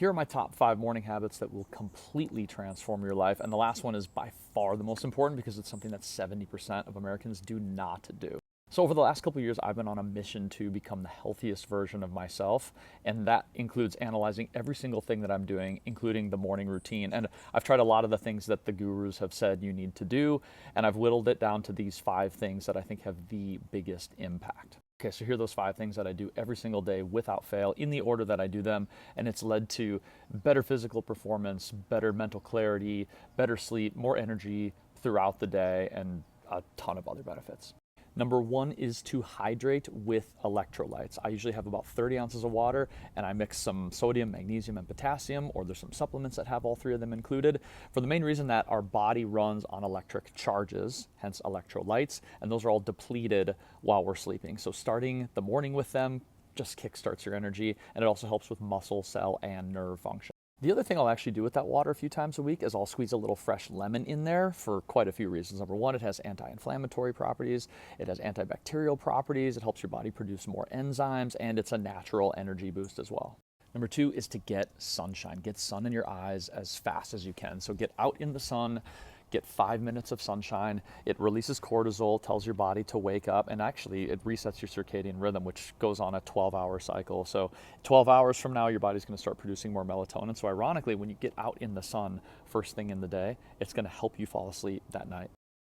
Here are my top 5 morning habits that will completely transform your life. And the last one is by far the most important because it's something that 70% of Americans do not do. So over the last couple of years, I've been on a mission to become the healthiest version of myself. And that includes analyzing every single thing that I'm doing, including the morning routine. And I've tried a lot of the things that the gurus have said you need to do. And I've whittled it down to these 5 things that I think have the biggest impact. Okay, so here are those 5 things that I do every single day without fail in the order that I do them, and it's led to better physical performance, better mental clarity, better sleep, more energy throughout the day, and a ton of other benefits. Number 1 is to hydrate with electrolytes. I usually have about 30 ounces of water and I mix some sodium, magnesium, and potassium, or there's some supplements that have all 3 of them included, for the main reason that our body runs on electric charges, hence electrolytes, and those are all depleted while we're sleeping. So starting the morning with them just kickstarts your energy, and it also helps with muscle, cell, and nerve function. The other thing I'll actually do with that water a few times a week is I'll squeeze a little fresh lemon in there for quite a few reasons. Number 1, it has anti-inflammatory properties, it has antibacterial properties, it helps your body produce more enzymes, and it's a natural energy boost as well. Number 2 is to get sunshine. Get sun in your eyes as fast as you can. So get out in the sun, get 5 minutes of sunshine. It releases cortisol, tells your body to wake up, and actually it resets your circadian rhythm, which goes on a 12-hour cycle. So 12 hours from now, your body's going to start producing more melatonin. So ironically, when you get out in the sun first thing in the day, it's going to help you fall asleep that night.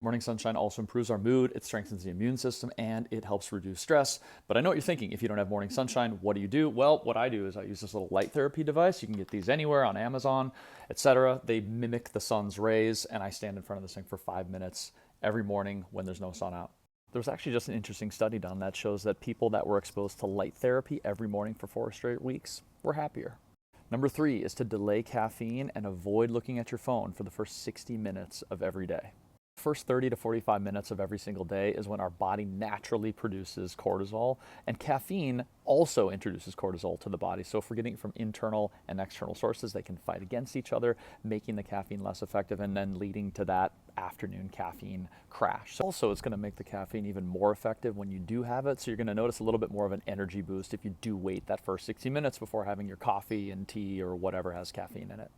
Morning sunshine also improves our mood, it strengthens the immune system, and it helps reduce stress. But I know what you're thinking. If you don't have morning sunshine, what do? Well, what I do is I use this little light therapy device. You can get these anywhere on Amazon, etc. They mimic the sun's rays, and I stand in front of this thing for 5 minutes every morning when there's no sun out. There's actually just an interesting study done that shows that people that were exposed to light therapy every morning for 4 straight weeks were happier. Number 3 is to delay caffeine and avoid looking at your phone for the first 60 minutes of every day. First 30 to 45 minutes of every single day is when our body naturally produces cortisol, and caffeine also introduces cortisol to the body. So if we're getting it from internal and external sources, they can fight against each other, making the caffeine less effective and then leading to that afternoon caffeine crash. So also, it's going to make the caffeine even more effective when you do have it. So you're going to notice a little bit more of an energy boost if you do wait that first 60 minutes before having your coffee and tea or whatever has caffeine in it.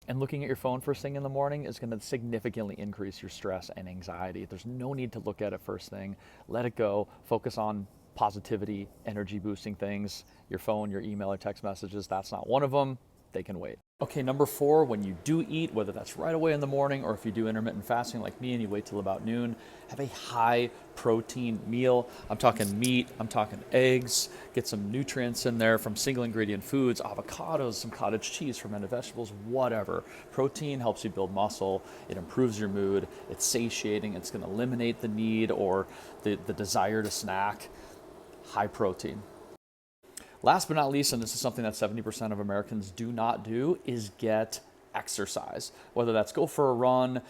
And looking at your phone first thing in the morning is going to significantly increase your stress and anxiety. There's no need to look at it first thing. Let it go. Focus on positivity, energy boosting things. Your phone, your email, or text messages, that's not one of them. They can wait. Okay, number 4, when you do eat, whether that's right away in the morning or if you do intermittent fasting like me and you wait till about noon, have a high protein meal. I'm talking meat, I'm talking eggs, get some nutrients in there from single ingredient foods, avocados, some cottage cheese, fermented vegetables, whatever. Protein helps you build muscle, it improves your mood, it's satiating, it's gonna eliminate the need or the desire to snack. High protein. Last but not least, and this is something that 70% of Americans do not do, is get exercise. Whether that's go for a run,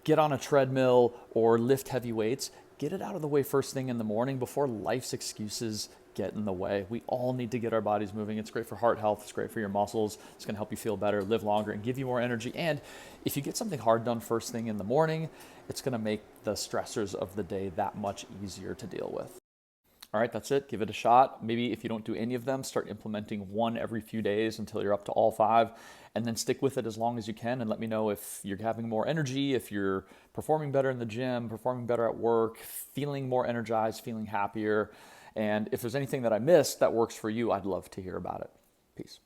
get on a treadmill, or lift heavy weights, get it out of the way first thing in the morning before life's excuses get in the way. We all need to get our bodies moving. It's great for heart health, it's great for your muscles, it's going to help you feel better, live longer, and give you more energy. And if you get something hard done first thing in the morning, it's going to make the stressors of the day that much easier to deal with. All right, that's it. Give it a shot. Maybe if you don't do any of them, start implementing one every few days until you're up to all 5, and then stick with it as long as you can. And let me know if you're having more energy, if you're performing better in the gym, performing better at work, feeling more energized, feeling happier. And if there's anything that I missed that works for you, I'd love to hear about it. Peace.